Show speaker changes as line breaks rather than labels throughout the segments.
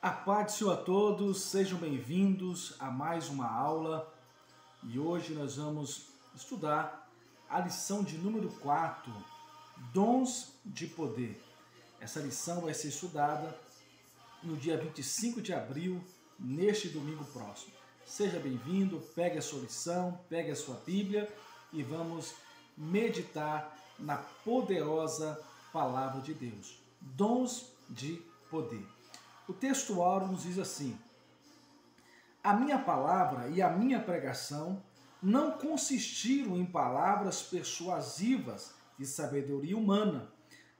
A paz do Senhor a todos, sejam bem-vindos a mais uma aula e hoje nós vamos estudar a lição de número 4, Dons de Poder. Essa lição vai ser estudada no dia 25 de abril, neste domingo próximo. Seja bem-vindo, pegue a sua lição, pegue a sua Bíblia e vamos meditar na poderosa palavra de Deus. Dons de Poder. O texto áureo nos diz assim: a minha palavra e a minha pregação não consistiram em palavras persuasivas de sabedoria humana,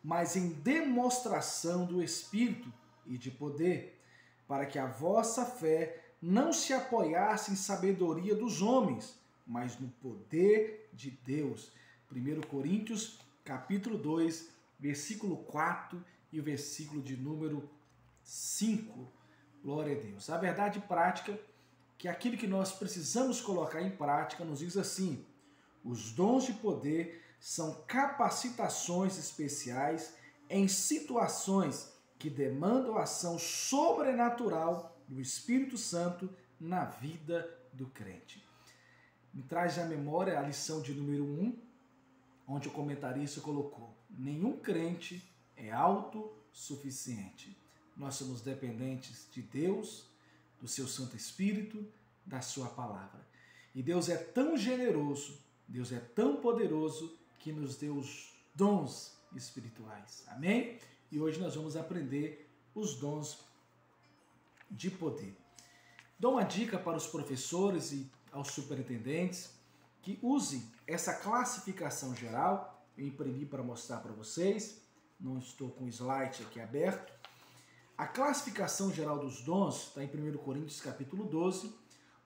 mas em demonstração do Espírito e de poder, para que a vossa fé não se apoiasse em sabedoria dos homens, mas no poder de Deus. 1 Coríntios, capítulo 2, versículo 4 e o versículo de número 5. Glória a Deus. A verdade prática, que aquilo que nós precisamos colocar em prática, nos diz assim: os dons de poder são capacitações especiais em situações que demandam ação sobrenatural do Espírito Santo na vida do crente. Me traz à memória a lição de número 1, onde o comentarista colocou: nenhum crente é autossuficiente. Nós somos dependentes de Deus, do seu Santo Espírito, da sua palavra. E Deus é tão generoso, Deus é tão poderoso, que nos deu os dons espirituais. Amém? E hoje nós vamos aprender os dons de poder. Dou uma dica para os professores e aos superintendentes que usem essa classificação geral. Eu imprimi para mostrar para vocês, não estou com o slide aqui aberto. A classificação geral dos dons, está em 1 Coríntios capítulo 12,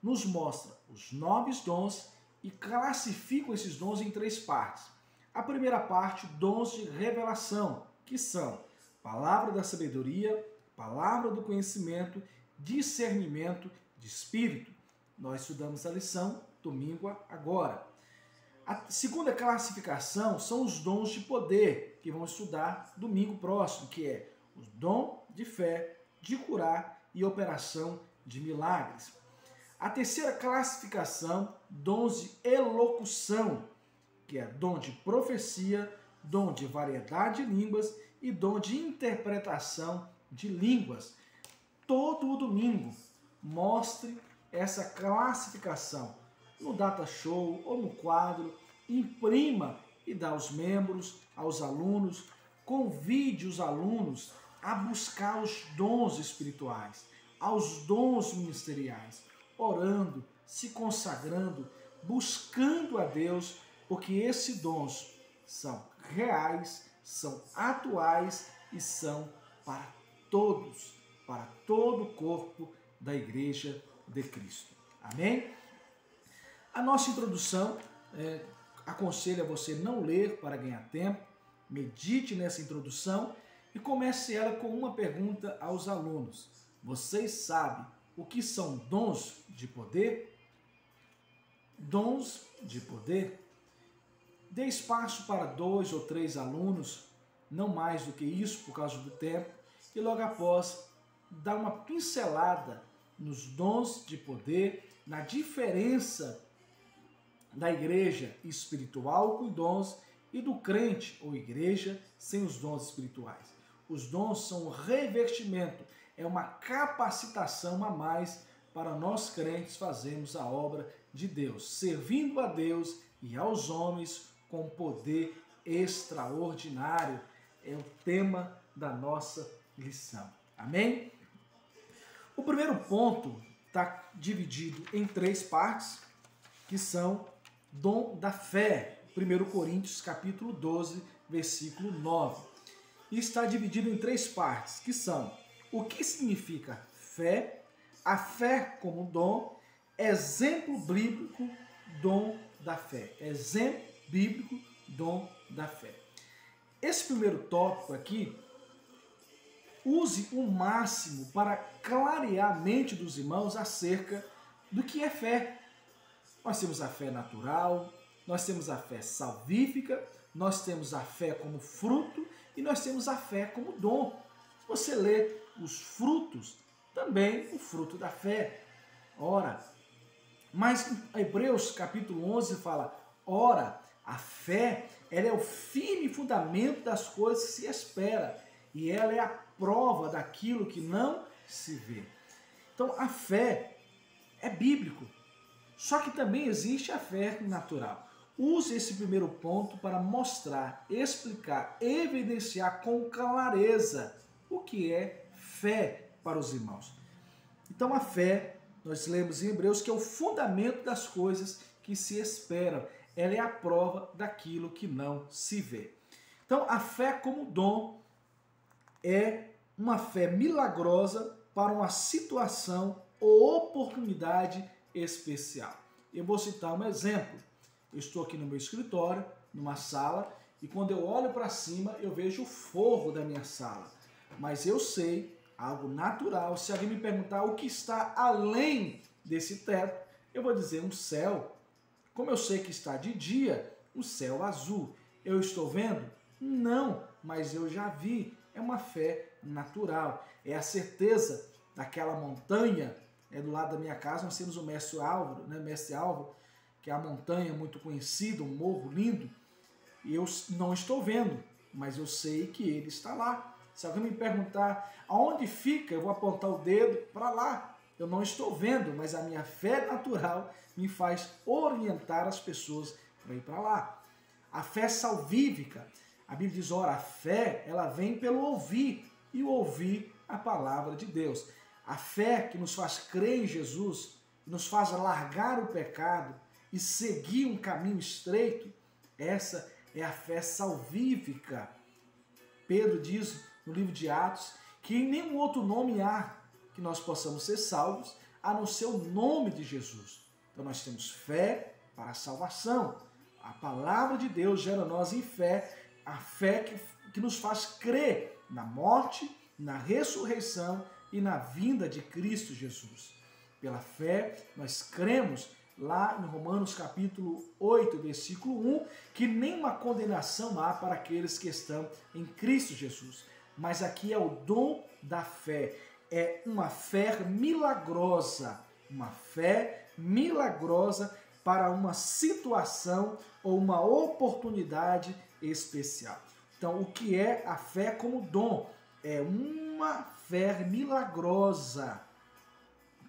nos mostra os 9 dons e classificam esses dons em 3 partes. A primeira parte, dons de revelação, que são palavra da sabedoria, palavra do conhecimento, discernimento de espírito. Nós estudamos a lição domingo agora. A segunda classificação são os dons de poder, que vamos estudar domingo próximo, que é o dom de fé, de curar e operação de milagres. A terceira classificação, dons de elocução, que é dom de profecia, dom de variedade de línguas e dom de interpretação de línguas. Todo o domingo mostre essa classificação no data show ou no quadro, imprima e dá aos membros, aos alunos, convide os alunos a buscar os dons espirituais, aos dons ministeriais, orando, se consagrando, buscando a Deus, porque esses dons são reais, são atuais e são para todos, para todo o corpo da Igreja de Cristo. Amém? A nossa introdução, aconselho a você não ler para ganhar tempo, medite nessa introdução e comece ela com uma pergunta aos alunos. Vocês sabem o que são dons de poder? Dons de poder? Dê espaço para 2 ou 3 alunos, não mais do que isso por causa do tempo, e logo após dá uma pincelada nos dons de poder, na diferença da igreja espiritual com dons e do crente ou igreja sem os dons espirituais. Os dons são um revestimento, é uma capacitação a mais para nós crentes fazermos a obra de Deus, servindo a Deus e aos homens com poder extraordinário. É o tema da nossa lição. Amém? O primeiro ponto está dividido em 3 partes, que são dom da fé. 1 Coríntios capítulo 12, versículo 9. E está dividido em 3 partes, que são o que significa fé, a fé como dom, exemplo bíblico, dom da fé. Exemplo bíblico, dom da fé. Esse primeiro tópico aqui, use o máximo para clarear a mente dos irmãos acerca do que é fé. Nós temos a fé natural, nós temos a fé salvífica, nós temos a fé como fruto e nós temos a fé como dom. Se você ler os frutos também o fruto da fé. Ora, mas Hebreus capítulo 11 fala, ora, a fé, ela é o firme fundamento das coisas que se espera, e ela é a prova daquilo que não se vê. Então, a fé é bíblico, só que também existe a fé natural. Use esse primeiro ponto para mostrar, explicar, evidenciar com clareza o que é fé para os irmãos. Então, a fé, nós lemos em Hebreus, que é o fundamento das coisas que se esperam. Ela é a prova daquilo que não se vê. Então, a fé como dom é uma fé milagrosa para uma situação ou oportunidade especial. Eu vou citar um exemplo. Eu estou aqui no meu escritório, numa sala, e quando eu olho para cima, eu vejo o forro da minha sala. Mas eu sei, algo natural, se alguém me perguntar o que está além desse teto, eu vou dizer um céu. Como eu sei que está de dia, um céu azul. Eu estou vendo? Não, mas eu já vi. É uma fé natural. É a certeza daquela montanha. Do lado da minha casa nós temos o Mestre Álvaro, Mestre Álvaro, que é a montanha muito conhecida, um morro lindo. E eu não estou vendo, mas eu sei que ele está lá. Se alguém me perguntar aonde fica, eu vou apontar o dedo para lá. Eu não estou vendo, mas a minha fé natural me faz orientar as pessoas para ir para lá. A fé salvífica. A Bíblia diz, ora, a fé, ela vem pelo ouvir, e o ouvir a palavra de Deus. A fé que nos faz crer em Jesus, nos faz largar o pecado e seguir um caminho estreito, essa é a fé salvífica. Pedro diz no livro de Atos que em nenhum outro nome há que nós possamos ser salvos, a não ser o nome de Jesus. Então nós temos fé para a salvação. A palavra de Deus gera nós em fé, a fé que nos faz crer na morte, na ressurreição e na vinda de Cristo Jesus. Pela fé, nós cremos lá em Romanos capítulo 8, versículo 1, que nenhuma condenação há para aqueles que estão em Cristo Jesus. Mas aqui é o dom da fé. É uma fé milagrosa, para uma situação ou uma oportunidade especial. Então, o que é a fé como dom? É uma fé milagrosa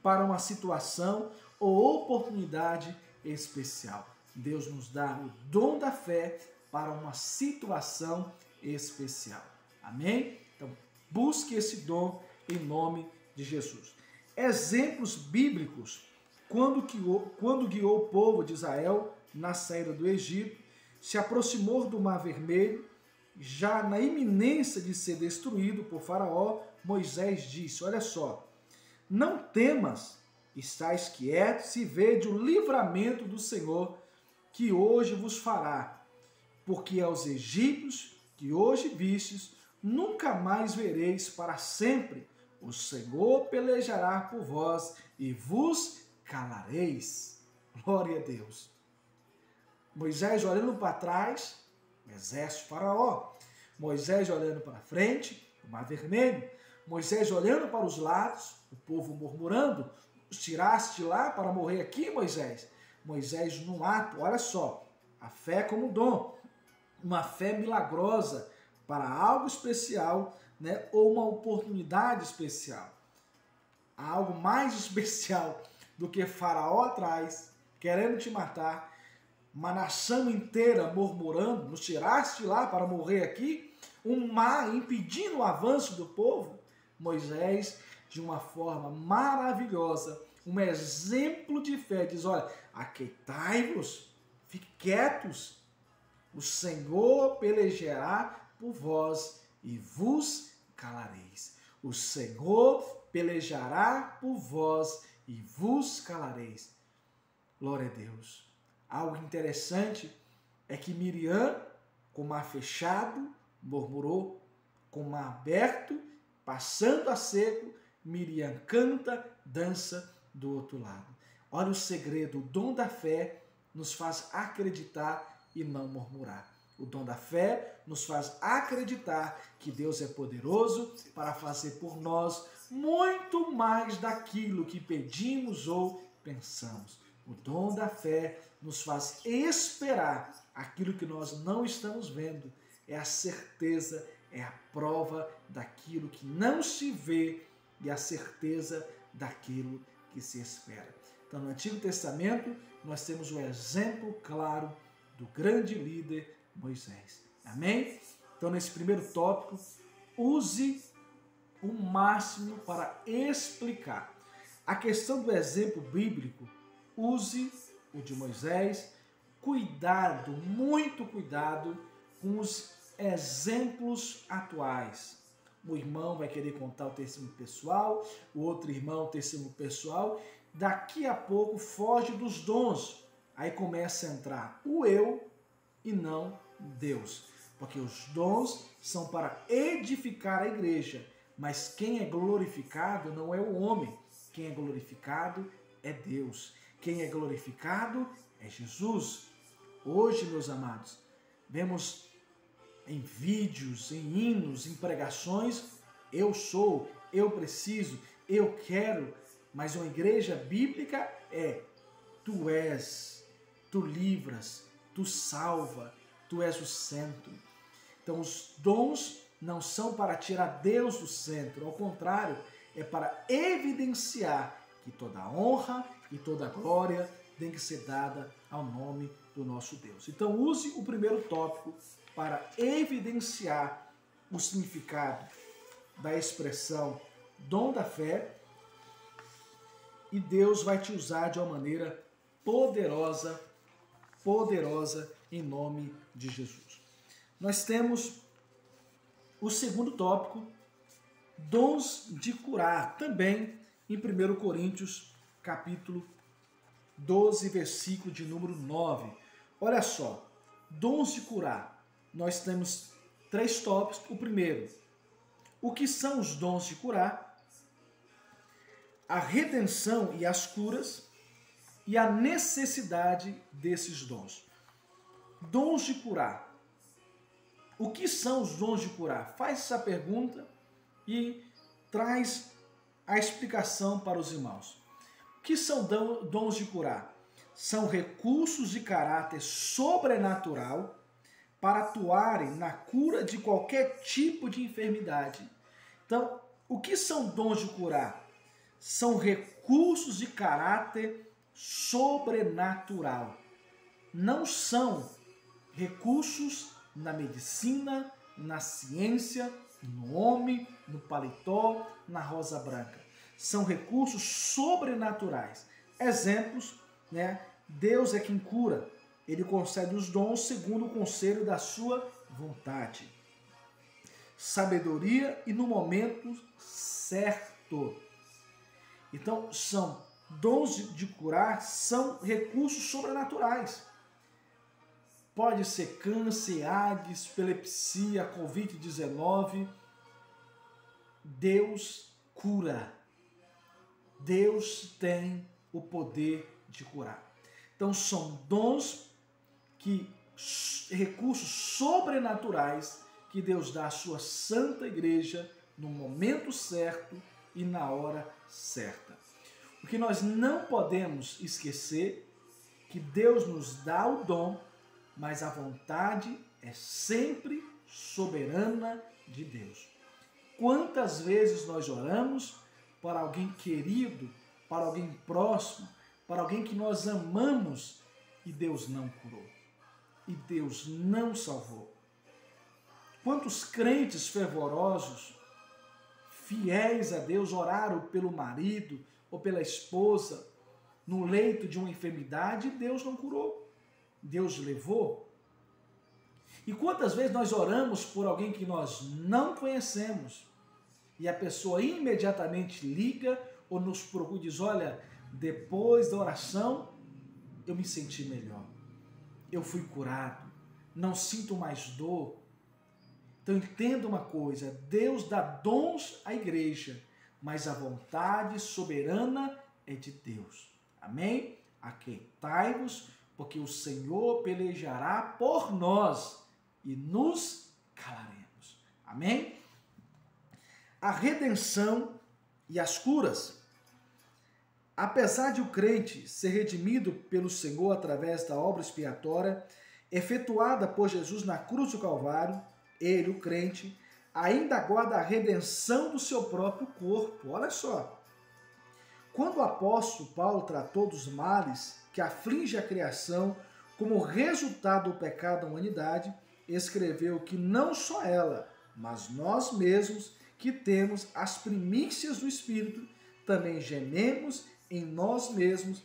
para uma situação ou oportunidade especial. Deus nos dá o dom da fé para uma situação especial. Amém? Então, busque esse dom em nome de Jesus. Exemplos bíblicos, quando guiou o povo de Israel na saída do Egito, se aproximou do Mar Vermelho, já na iminência de ser destruído por Faraó, Moisés disse, olha só, não temas, estais quietos e vede o livramento do Senhor que hoje vos fará, porque aos egípcios que hoje vistes, nunca mais vereis para sempre. O Senhor pelejará por vós e vos calareis. Glória a Deus. Moisés olhando para trás, o exército de Faraó. Moisés olhando para frente, o Mar Vermelho. Moisés olhando para os lados, o povo murmurando, os tiraste de lá para morrer aqui, Moisés? Moisés no ato, olha só, a fé como dom, uma fé milagrosa para algo especial, ou uma oportunidade especial. Há algo mais especial do que Faraó atrás, querendo te matar, uma nação inteira murmurando, nos tiraste de lá para morrer aqui, um mar impedindo o avanço do povo. Moisés, de uma forma maravilhosa, um exemplo de fé, diz, olha, aquietai-vos, fiquem quietos, o Senhor pelejará por vós e vos calareis. O Senhor pelejará por vós e vos calareis. Glória a Deus. Algo interessante é que Miriam, com o mar fechado, murmurou, com o mar aberto, passando a seco, Miriam canta, dança do outro lado. Olha o segredo, o dom da fé nos faz acreditar e não murmurar. O dom da fé nos faz acreditar que Deus é poderoso para fazer por nós muito mais daquilo que pedimos ou pensamos. O dom da fé nos faz esperar aquilo que nós não estamos vendo. É a certeza, é a prova daquilo que não se vê e a certeza daquilo que se espera. Então, no Antigo Testamento, nós temos o exemplo claro do grande líder Moisés. Amém? Então, nesse primeiro tópico, use o máximo para explicar. A questão do exemplo bíblico, use o de Moisés. Cuidado, muito cuidado com os exemplos atuais. O irmão vai querer contar o testemunho pessoal, o outro irmão o testemunho pessoal. Daqui a pouco foge dos dons. Aí começa a entrar o eu e não Deus. Porque os dons são para edificar a igreja. Mas quem é glorificado não é o homem. Quem é glorificado é Deus. Quem é glorificado é Jesus. Hoje, meus amados, vemos em vídeos, em hinos, em pregações, eu sou, eu preciso, eu quero, mas uma igreja bíblica é tu és, tu livras, tu salva, tu és o centro. Então os dons não são para tirar Deus do centro, ao contrário, é para evidenciar que toda honra e toda glória tem que ser dada ao nome do nosso Deus. Então use o primeiro tópico para evidenciar o significado da expressão dom da fé, e Deus vai te usar de uma maneira poderosa, poderosa em nome de Jesus. Nós temos o segundo tópico, dons de curar, também em 1 Coríntios, capítulo 12, versículo de número 9. Olha só, dons de curar. Nós temos 3 tópicos. O primeiro, o que são os dons de curar? A redenção e as curas e a necessidade desses dons. Dons de curar. O que são os dons de curar? Faz essa pergunta e traz a explicação para os irmãos. O que são dons de curar? São recursos de caráter sobrenatural para atuarem na cura de qualquer tipo de enfermidade. Então, o que são dons de curar? São recursos de caráter sobrenatural. Não são recursos na medicina, na ciência, no homem, no paletó, na rosa branca. São recursos sobrenaturais. Exemplos, né? Deus é quem cura. Ele concede os dons segundo o conselho da sua vontade. Sabedoria e no momento certo. Então, são dons de curar, são recursos sobrenaturais. Pode ser câncer, AIDS, epilepsia, Covid-19. Deus cura. Deus tem o poder de curar. Então, são dons recursos sobrenaturais que Deus dá à sua santa igreja no momento certo e na hora certa. O que nós não podemos esquecer que Deus nos dá o dom, mas a vontade é sempre soberana de Deus. Quantas vezes nós oramos para alguém querido, para alguém próximo, para alguém que nós amamos e Deus não curou, e Deus não salvou? Quantos crentes fervorosos, fiéis a Deus, oraram pelo marido ou pela esposa no leito de uma enfermidade e Deus não curou, Deus levou? E quantas vezes nós oramos por alguém que nós não conhecemos e a pessoa imediatamente liga ou nos procura e diz: olha, depois da oração eu me senti melhor, eu fui curado, não sinto mais dor. Então entenda uma coisa, Deus dá dons à igreja, mas a vontade soberana é de Deus. Amém? Aquietai-vos, porque o Senhor pelejará por nós e nos calaremos. Amém? A redenção e as curas. Apesar de o crente ser redimido pelo Senhor através da obra expiatória efetuada por Jesus na cruz do Calvário, ele, o crente, ainda aguarda a redenção do seu próprio corpo. Olha só. Quando o apóstolo Paulo tratou dos males que aflige a criação como resultado do pecado da humanidade, escreveu que não só ela, mas nós mesmos, que temos as primícias do Espírito, também gememos em nós mesmos,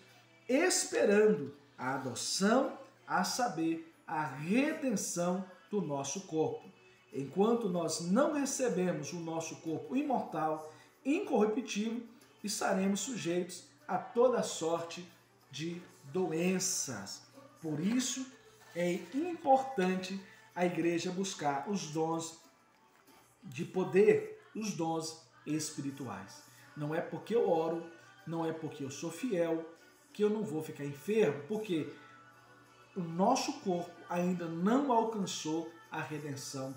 esperando a adoção, a saber, a redenção do nosso corpo. Enquanto nós não recebemos o nosso corpo imortal, incorruptível, estaremos sujeitos a toda sorte de doenças. Por isso, é importante a igreja buscar os dons de poder, os dons espirituais. Não é porque eu oro, não é porque eu sou fiel, que eu não vou ficar enfermo, porque o nosso corpo ainda não alcançou a redenção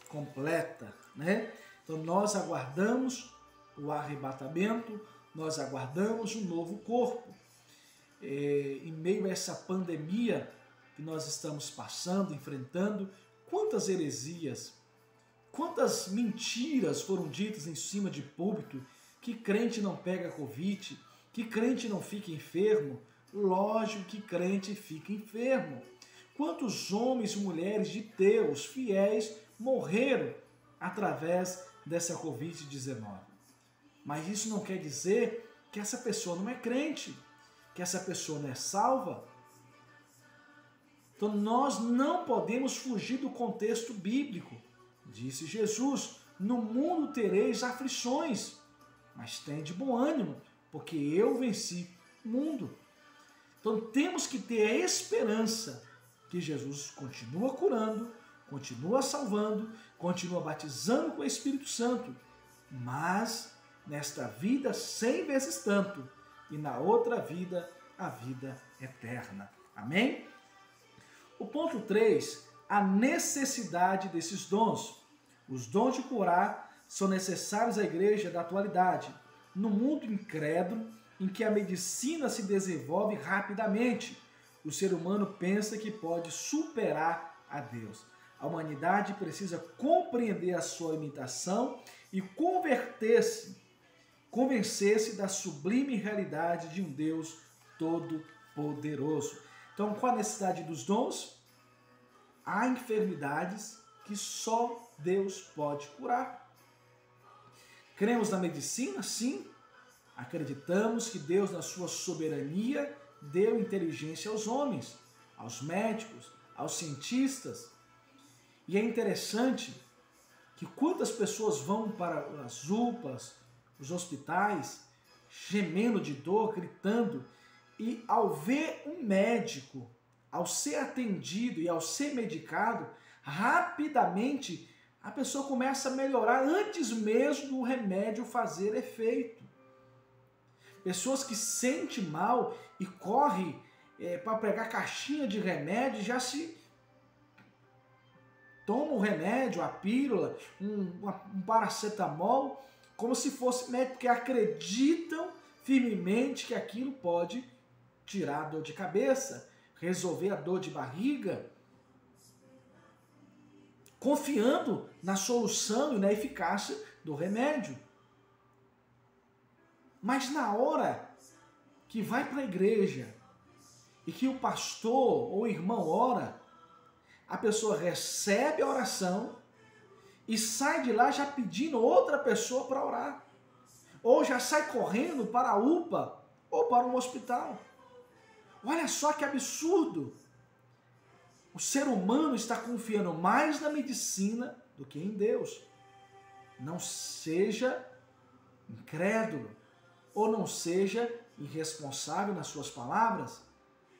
completa, né? Então nós aguardamos o arrebatamento, nós aguardamos um novo corpo. Em meio a essa pandemia que nós estamos passando, enfrentando, quantas heresias, quantas mentiras foram ditas em cima de púlpito, que crente não pega Covid, que crente não fica enfermo. Lógico que crente fica enfermo. Quantos homens e mulheres de Deus, fiéis, morreram através dessa Covid-19. Mas isso não quer dizer que essa pessoa não é crente, que essa pessoa não é salva. Então nós não podemos fugir do contexto bíblico. Disse Jesus, no mundo tereis aflições, mas tende bom ânimo, porque eu venci o mundo. Então temos que ter a esperança que Jesus continua curando, continua salvando, continua batizando com o Espírito Santo, mas nesta vida 100 vezes tanto, e na outra vida, a vida eterna. Amém? O ponto 3, a necessidade desses dons. Os dons de curar são necessários à igreja da atualidade, no mundo incrédulo, em que a medicina se desenvolve rapidamente. O ser humano pensa que pode superar a Deus. A humanidade precisa compreender a sua limitação e convencer-se da sublime realidade de um Deus todo-poderoso. Então, qual a necessidade dos dons? Há enfermidades que só Deus pode curar. Cremos na medicina? Sim. Acreditamos que Deus, na sua soberania, deu inteligência aos homens, aos médicos, aos cientistas. E é interessante que quantas pessoas vão para as UPAs, os hospitais, gemendo de dor, gritando, e ao ver um médico, ao ser atendido e ao ser medicado, rapidamente a pessoa começa a melhorar antes mesmo do remédio fazer efeito. Pessoas que sentem mal e correm para pegar caixinha de remédio, já se toma o remédio, a pílula, um paracetamol, como se fosse médico, porque acreditam firmemente que aquilo pode tirar a dor de cabeça, resolver a dor de barriga, confiando na solução e na eficácia do remédio. Mas na hora que vai para a igreja e que o pastor ou o irmão ora, a pessoa recebe a oração e sai de lá já pedindo outra pessoa para orar. Ou já sai correndo para a UPA ou para um hospital. Olha só que absurdo! O ser humano está confiando mais na medicina do que em Deus. Não seja incrédulo ou não seja irresponsável nas suas palavras.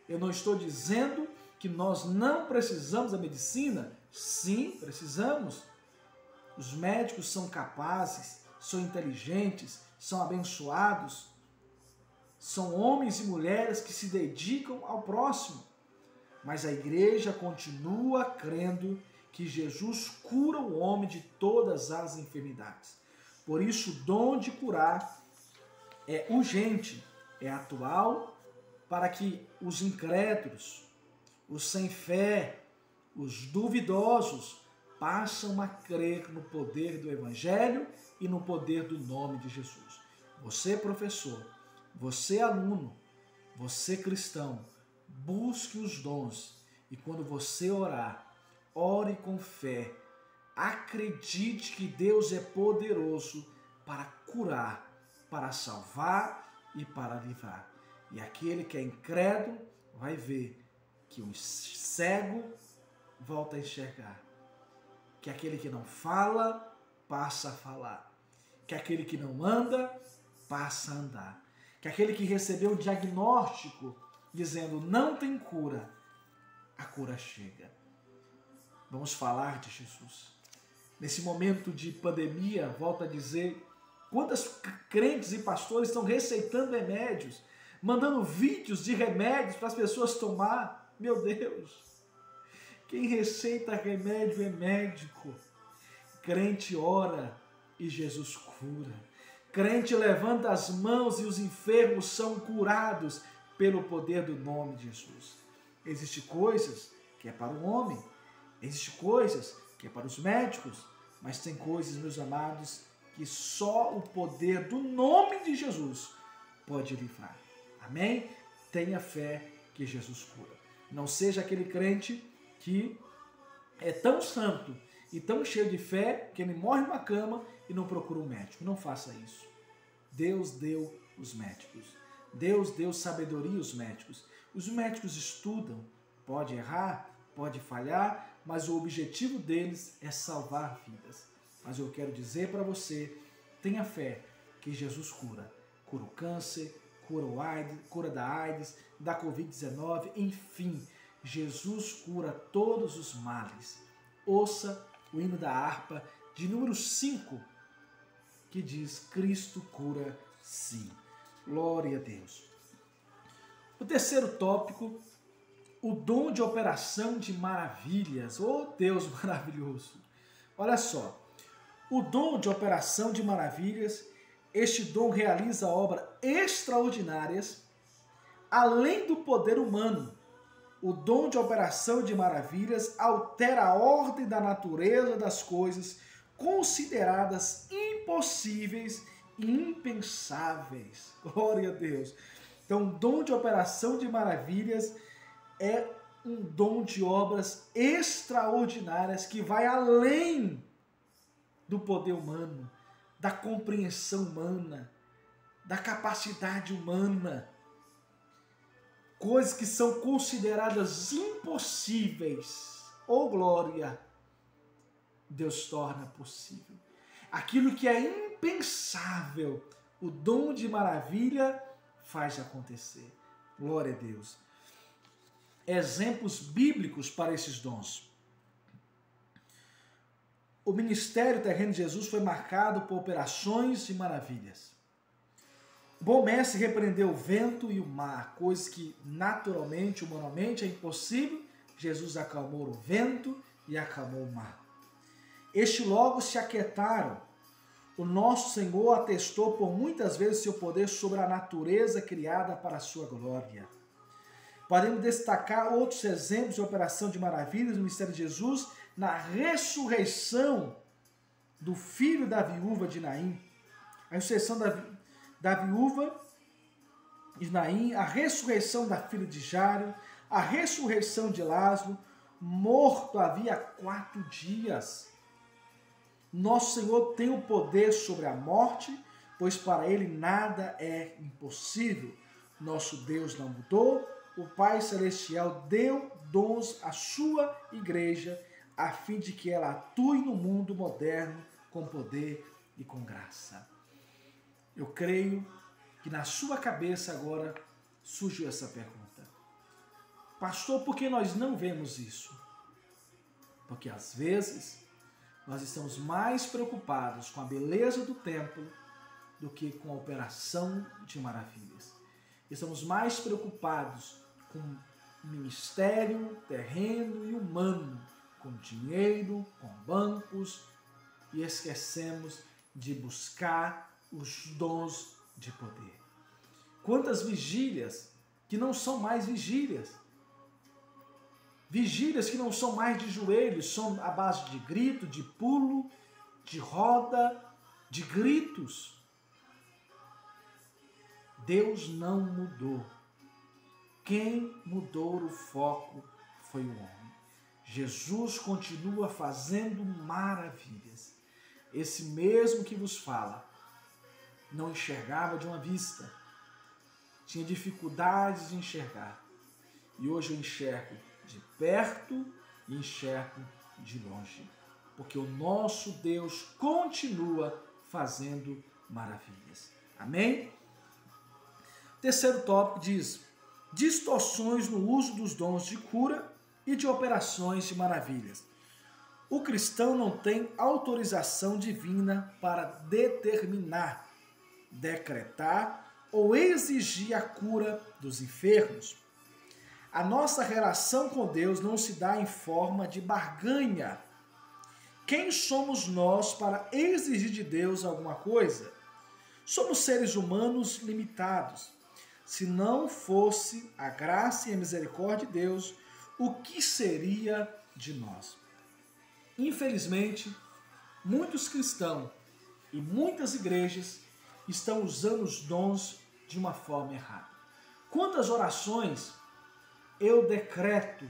Eu não estou dizendo que nós não precisamos da medicina. Sim, precisamos. Os médicos são capazes, são inteligentes, são abençoados. São homens e mulheres que se dedicam ao próximo. Mas a igreja continua crendo que Jesus cura o homem de todas as enfermidades. Por isso, o dom de curar é urgente, é atual, para que os incrédulos, os sem fé, os duvidosos, passam a crer no poder do Evangelho e no poder do nome de Jesus. Você, professor, você, aluno, você, cristão, busque os dons e quando você orar, ore com fé. Acredite que Deus é poderoso para curar, para salvar e para livrar. E aquele que é incrédulo vai ver que o cego volta a enxergar. Que aquele que não fala, passa a falar. Que aquele que não anda, passa a andar. Que aquele que recebeu o diagnóstico dizendo não tem cura, a cura chega. Vamos falar de Jesus. Nesse momento de pandemia, volto a dizer, quantas crentes e pastores estão receitando remédios, mandando vídeos de remédios para as pessoas tomar. Meu Deus! Quem receita remédio é médico. Crente ora e Jesus cura. Crente levanta as mãos e os enfermos são curados pelo poder do nome de Jesus. Existem coisas que é para o homem, existem coisas que é para os médicos, mas tem coisas, meus amados, que só o poder do nome de Jesus pode livrar. Amém? Tenha fé que Jesus cura. Não seja aquele crente que é tão santo e tão cheio de fé que ele morre numa cama e não procura um médico. Não faça isso. Deus deu os médicos. Deus deu sabedoria aos médicos. Os médicos estudam, pode errar, pode falhar, mas o objetivo deles é salvar vidas. Mas eu quero dizer para você, tenha fé que Jesus cura. Cura o câncer, cura o AIDS, cura da AIDS, da Covid-19, enfim, Jesus cura todos os males. Ouça o hino da harpa de número 5, que diz, Cristo cura sim. Glória a Deus. O terceiro tópico, o dom de operação de maravilhas. Oh, Deus maravilhoso! Olha só, o dom de operação de maravilhas, este dom realiza obras extraordinárias, além do poder humano. O dom de operação de maravilhas altera a ordem da natureza das coisas consideradas impossíveis e impensáveis. Glória a Deus. Então, o dom de operação de maravilhas é um dom de obras extraordinárias que vai além do poder humano, da compreensão humana, da capacidade humana. Coisas que são consideradas impossíveis. Oh, glória! Deus torna possível. Aquilo que é impensável, o dom de maravilha faz acontecer. Glória a Deus. Exemplos bíblicos para esses dons. O ministério terreno de Jesus foi marcado por operações de maravilhas. O bom mestre repreendeu o vento e o mar, coisas que naturalmente, humanamente é impossível. Jesus acalmou o vento e acalmou o mar. Estes logo se aquietaram. O nosso Senhor atestou por muitas vezes seu poder sobre a natureza criada para a sua glória. Podemos destacar outros exemplos de operação de maravilhas no ministério de Jesus na ressurreição do filho da viúva de Naim. A ressurreição da viúva de Naim, a ressurreição da filha de Jairo, a ressurreição de Lázaro, morto havia 4 dias. Nosso Senhor tem o poder sobre a morte, pois para Ele nada é impossível. Nosso Deus não mudou, o Pai Celestial deu dons à sua igreja, a fim de que ela atue no mundo moderno com poder e com graça. Eu creio que na sua cabeça agora surgiu essa pergunta. Pastor, por que nós não vemos isso? Porque às vezes nós estamos mais preocupados com a beleza do templo do que com a operação de maravilhas. Estamos mais preocupados com o ministério terreno e humano com dinheiro, com bancos, e esquecemos de buscar os dons de poder. Quantas vigílias que não são mais vigílias? Vigílias que não são mais de joelhos, são à base de grito, de pulo, de roda, de gritos. Deus não mudou. Quem mudou o foco foi o homem. Jesus continua fazendo maravilhas. Esse mesmo que vos fala não enxergava de uma vista, tinha dificuldades de enxergar. E hoje eu enxergo de perto e enxergo de longe, porque o nosso Deus continua fazendo maravilhas. Amém? Terceiro tópico diz: distorções no uso dos dons de cura e de operações de maravilhas. O cristão não tem autorização divina para determinar, decretar ou exigir a cura dos enfermos. A nossa relação com Deus não se dá em forma de barganha. Quem somos nós para exigir de Deus alguma coisa? Somos seres humanos limitados. Se não fosse a graça e a misericórdia de Deus, o que seria de nós? Infelizmente, muitos cristãos e muitas igrejas estão usando os dons de uma forma errada. Quantas orações eu decreto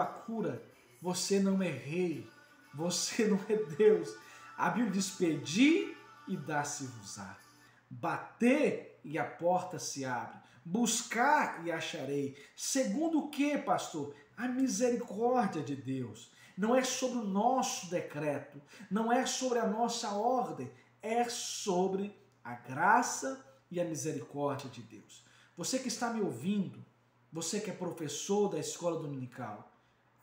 a cura, você não é rei, você não é Deus. A Bíblia diz: pedir e dá-se-vos-á. Bater e a porta se abre. Buscar e acharei. Segundo o que, pastor? A misericórdia de Deus. Não é sobre o nosso decreto, não é sobre a nossa ordem, é sobre a graça e a misericórdia de Deus. Você que está me ouvindo, você que é professor da escola dominical,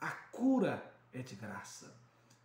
a cura é de graça.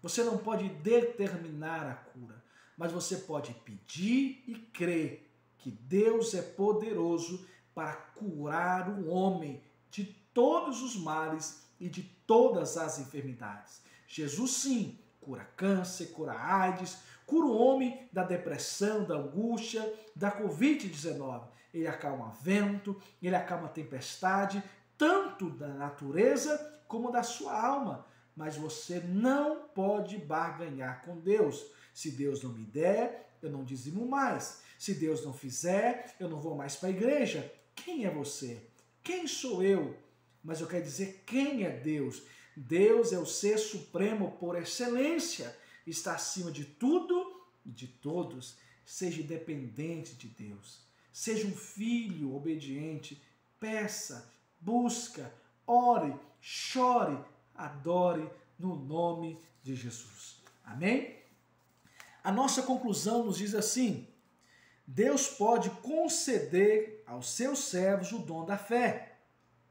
Você não pode determinar a cura, mas você pode pedir e crer que Deus é poderoso para curar o homem de todos os males e de todas as enfermidades. Jesus sim cura câncer, cura AIDS, cura o homem da depressão, da angústia, da Covid-19. Ele acalma vento, ele acalma tempestade, tanto da natureza como da sua alma. Mas você não pode barganhar com Deus. Se Deus não me der, eu não dizimo mais. Se Deus não fizer, eu não vou mais para a igreja. Quem é você? Quem sou eu? Mas eu quero dizer quem é Deus. Deus é o ser supremo por excelência. Está acima de tudo e de todos. Seja dependente de Deus. Seja um filho obediente. Peça, busca, ore, chore, adore no nome de Jesus. Amém? A nossa conclusão nos diz assim: Deus pode conceder aos seus servos o dom da fé,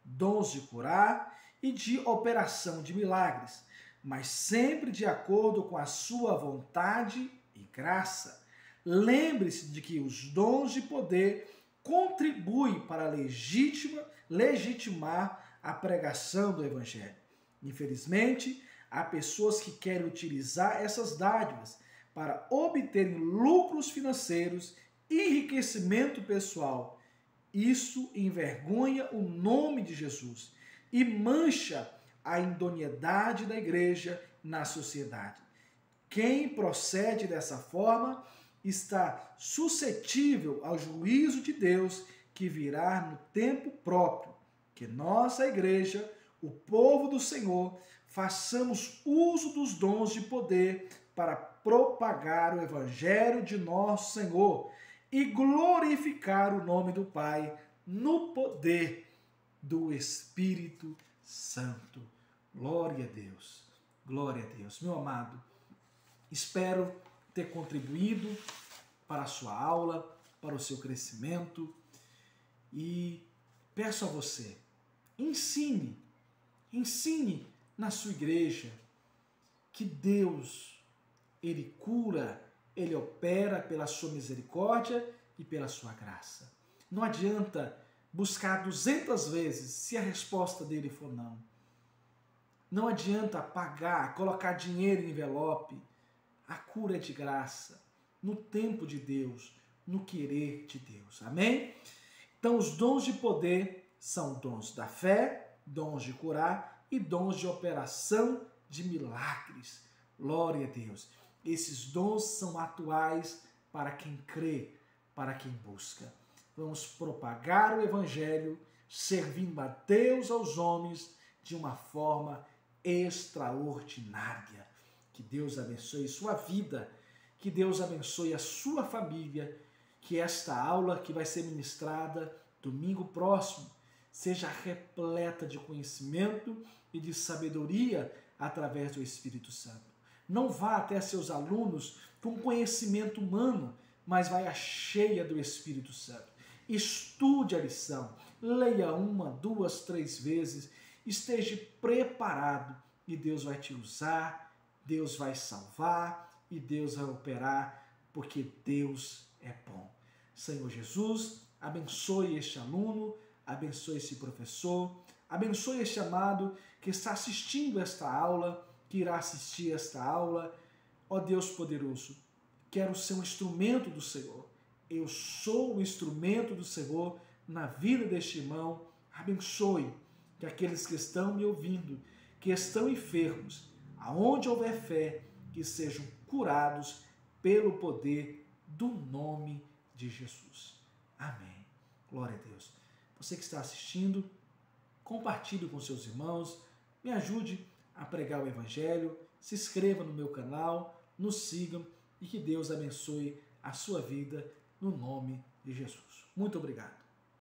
dons de curar e de operação de milagres, mas sempre de acordo com a sua vontade e graça. Lembre-se de que os dons de poder contribuem para legitimar a pregação do Evangelho. Infelizmente, há pessoas que querem utilizar essas dádivas para obterem lucros financeiros e enriquecimento pessoal. Isso envergonha o nome de Jesus e mancha a idoneidade da igreja na sociedade. Quem procede dessa forma está suscetível ao juízo de Deus que virá no tempo próprio. Que nós, a igreja, o povo do Senhor, façamos uso dos dons de poder para propagar o evangelho de nosso Senhor e glorificar o nome do Pai no poder do Espírito Santo. Glória a Deus. Glória a Deus. Meu amado, espero ter contribuído para a sua aula, para o seu crescimento e peço a você, ensine na sua igreja que Deus, Ele cura, Ele opera pela sua misericórdia e pela sua graça. Não adianta buscar 200 vezes se a resposta dele for não. Não adianta pagar, colocar dinheiro em envelope. A cura é de graça, no tempo de Deus, no querer de Deus. Amém? Então, os dons de poder são dons da fé, dons de curar e dons de operação de milagres. Glória a Deus. Esses dons são atuais para quem crê, para quem busca. Vamos propagar o Evangelho, servindo a Deus aos homens de uma forma extraordinária. Que Deus abençoe sua vida, que Deus abençoe a sua família, que esta aula que vai ser ministrada domingo próximo seja repleta de conhecimento e de sabedoria através do Espírito Santo. Não vá até seus alunos com conhecimento humano, mas vai cheia do Espírito Santo. Estude a lição, leia 1, 2, 3 vezes, esteja preparado e Deus vai te usar, Deus vai salvar e Deus vai operar, porque Deus é bom. Senhor Jesus, abençoe este aluno, abençoe esse professor, abençoe este amado que está assistindo esta aula, que irá assistir esta aula. Ó Deus poderoso, quero ser um instrumento do Senhor. Eu sou um instrumento do Senhor na vida deste irmão. Abençoe que aqueles que estão me ouvindo, que estão enfermos, aonde houver fé, que sejam curados pelo poder do nome de Jesus. Amém. Glória a Deus. Você que está assistindo, compartilhe com seus irmãos, me ajude a pregar o Evangelho, se inscreva no meu canal, nos sigam e que Deus abençoe a sua vida no nome de Jesus. Muito obrigado.